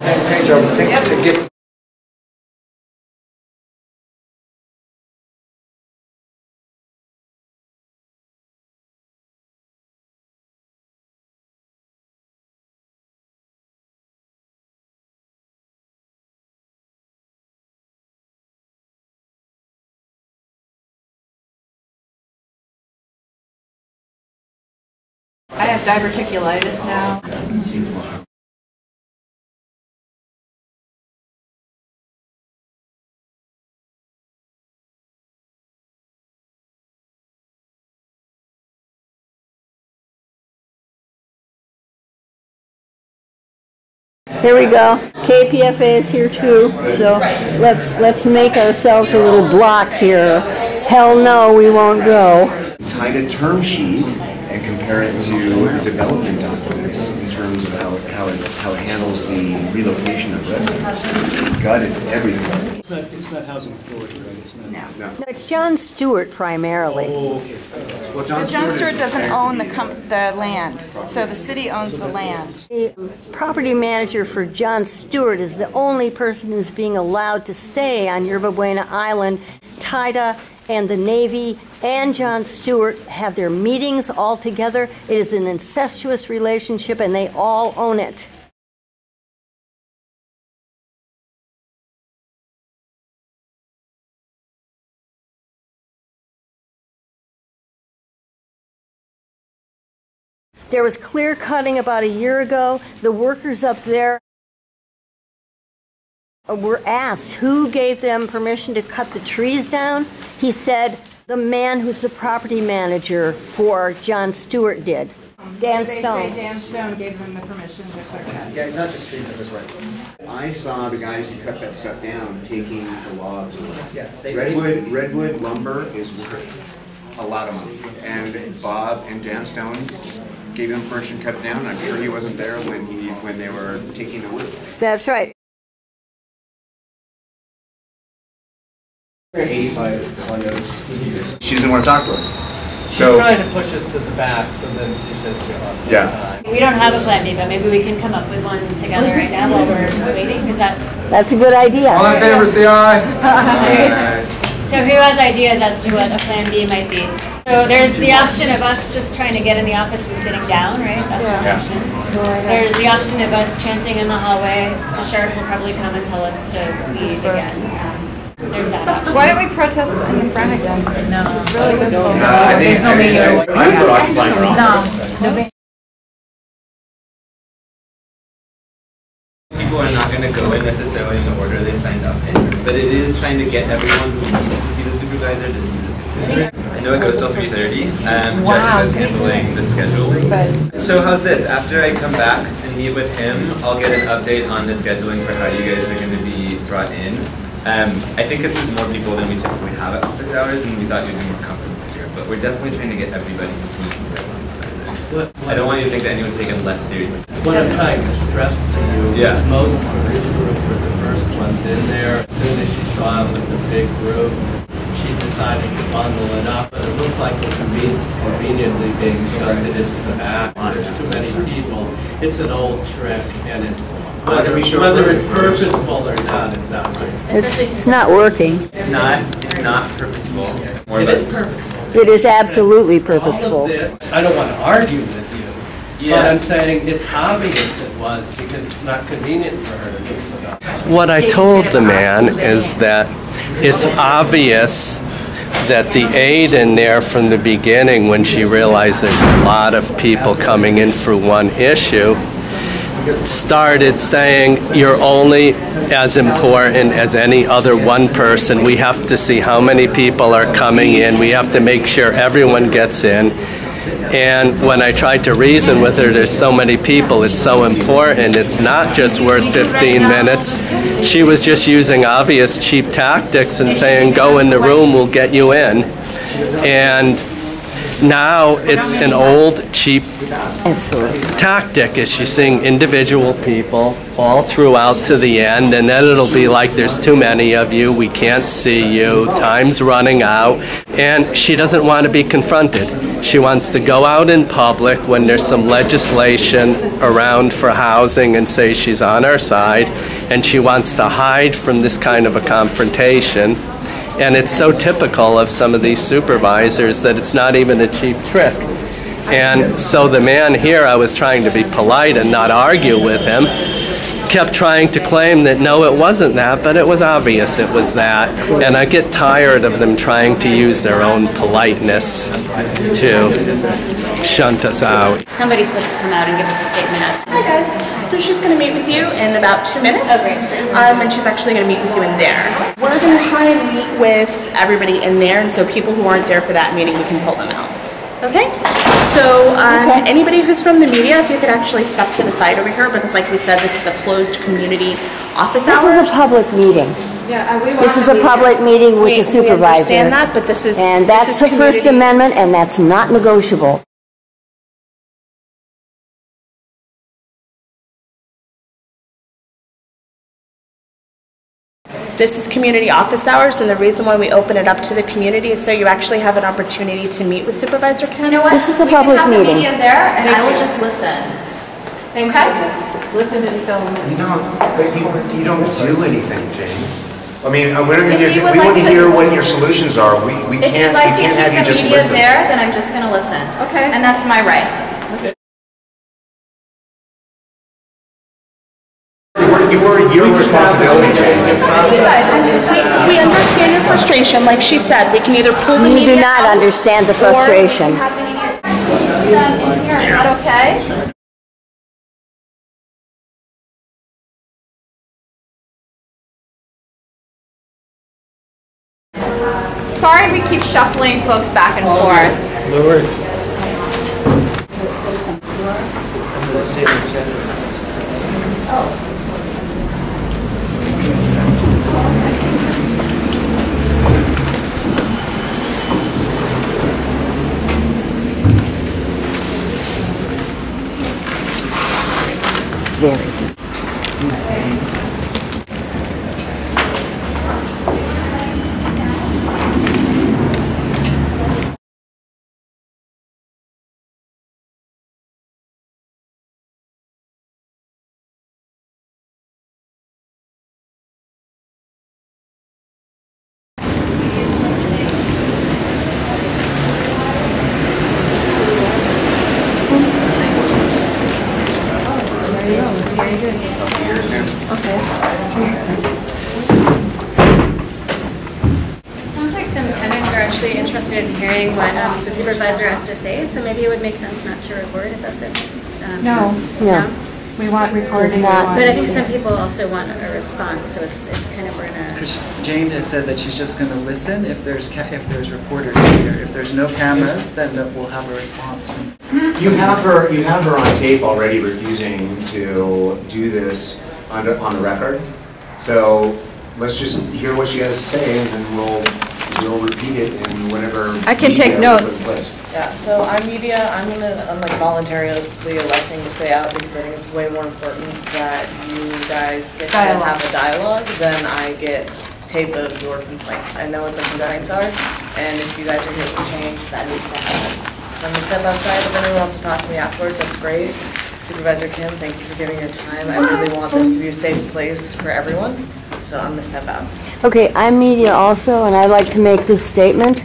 Same page, I would think, to get. I have diverticulitis now. Here we go. KPFA is here too, so let's make ourselves a little block here. Hell no, we won't go. Tie a term sheet and compare it to development documents in terms of how it handles the relocation of residents. Gutted everything. It's not housing authority, right? It's not. No, it's John Stewart primarily. Oh, okay. Well, John Stewart doesn't own the land, so the city owns the land. The property manager for John Stewart is the only person who's being allowed to stay on Yerba Buena Island. Tida and the Navy and John Stewart have their meetings all together. It is an incestuous relationship and they all own it. There was clear cutting about a year ago. The workers up there were asked who gave them permission to cut the trees down. He said the man who's the property manager for John Stewart did. Dan Stone. They say Dan Stone gave them the permission to cut that. Yeah, it's not just trees, it was right. I saw the guys who cut that stuff down taking the logs away. Yeah, redwood lumber is worth a lot of money. And Bob and Dan Stone gave him permission to cut it down. I'm sure he wasn't there when they were taking the wood. That's right. 85 condos. She doesn't want to talk to us. She's trying to push us to the back, so then she says she'll have yeah. We don't have a plan B, but maybe we can come up with one together right now while we're waiting. Is that? That's a good idea. All in favor, say aye. So who has ideas as to what a plan B might be? So there's the option of us just trying to get in the office and sitting down, right? That's one option. There's the option of us chanting in the hallway. The sheriff will probably come and tell us to leave again. There's that option. Why don't we protest in the front again? No. It's really visible. I'm for occupying our office. No. People are not going to go in necessarily in the order they signed up in, but it is trying to get everyone who needs to see the supervisor to see the supervisor. I know it goes till 3:30. Jessica's handling the schedule. So how's this? After I come back and meet with him, I'll get an update on the scheduling for how you guys are going to be brought in. I think this is more people than we typically have at office hours, and we thought you'd be more comfortable here. But we're definitely trying to get everybody seen by the supervisor. I don't want you to think that anyone's taken less seriously. What I'm trying to stress to you is most of this group were the first ones in there. As soon as she saw it was a big group, she decided to bundle it up. But it looks like we're conveniently being shunted into the back. There's too many people. It's an old trick, and it's whether it's purposeful or not, it's not working. It's not working. It's not purposeful. It is purposeful. It is absolutely purposeful. All of this, I don't want to argue with you, but I'm saying it's obvious it was because it's not convenient for her to do it. What I told the man is that it's obvious that the aide in there from the beginning, when she realized there's a lot of people coming in for one issue, started saying you're only as important as any other one person. We have to see how many people are coming in. We have to make sure everyone gets in. And when I tried to reason with her, there's so many people, it's so important, it's not just worth 15 minutes. She was just using obvious cheap tactics and saying, go in the room, we'll get you in. And Now it's an old, cheap tactic. Is she's seeing individual people all throughout to the end, and then it'll be like, there's too many of you, we can't see you, time's running out, and she doesn't want to be confronted. She wants to go out in public when there's some legislation around for housing and say she's on our side, and she wants to hide from this kind of a confrontation. And it's so typical of some of these supervisors that it's not even a cheap trick. And so the man here, I was trying to be polite and not argue with him, kept trying to claim that no, it wasn't that, but it was obvious it was that. And I get tired of them trying to use their own politeness to shunt us out. Somebody's supposed to come out and give us a statement as to... Hi guys. So she's going to meet with you in about 2 minutes. Okay. And she's actually going to meet with you in there. We're going to try and meet with everybody in there, and so people who aren't there for that meeting, we can pull them out. Okay? So anybody who's from the media, if you could actually step to the side over here, because like we said, this is a closed community office hours. This is a public meeting. Yeah, this is a public meeting with the supervisor. We understand that, but this is... And that's the First Amendment, and that's not negotiable. This is community office hours, and the reason why we open it up to the community is so you actually have an opportunity to meet with Supervisor Kim. You know what? This is a public meeting. We can have the media there, and I will just listen. Okay? Listen to Phil. You don't do anything, Jane. I mean, we If want to hear what your solutions are. We can't have you just listen. If you'd like to keep the media there, then I'm just going to listen. Okay. And that's my right. You were your responsibility, Jane. We understand your frustration. Like she said, we can either pull the media You do not understand the frustration. Them in here, is that okay? Sorry we keep shuffling folks back and forth. No worries. It sounds like some tenants are actually interested in hearing what the supervisor has to say, so maybe it would make sense not to record if that's it. No. We want recording. But I think some people also want a response, so it's kind of we're in a... Because Jane has said that she's just going to listen if there's reporters here. If there's no cameras, then we'll have a response. You have her on tape already refusing to do this on the record. So let's just hear what she has to say, and then we'll repeat it in whatever. I can take notes. Yeah, so I'm media. I'm like voluntarily electing to stay out because I think it's way more important that you guys get to have a dialogue than I get tape of your complaints. I know what the complaints are, and if you guys are here for change, that needs to happen. So I'm gonna step outside. If anyone wants to talk to me afterwards, that's great. Supervisor Kim, thank you for giving your time. I really want this to be a safe place for everyone, so I'm gonna step out. Okay, I'm media also, and I'd like to make this statement.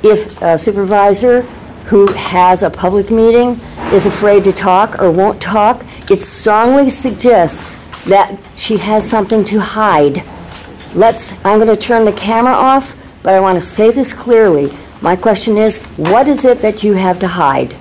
If a supervisor who has a public meeting is afraid to talk or won't talk, it strongly suggests that she has something to hide. I'm going to turn the camera off, but I want to say this clearly. My question is, what is it that you have to hide?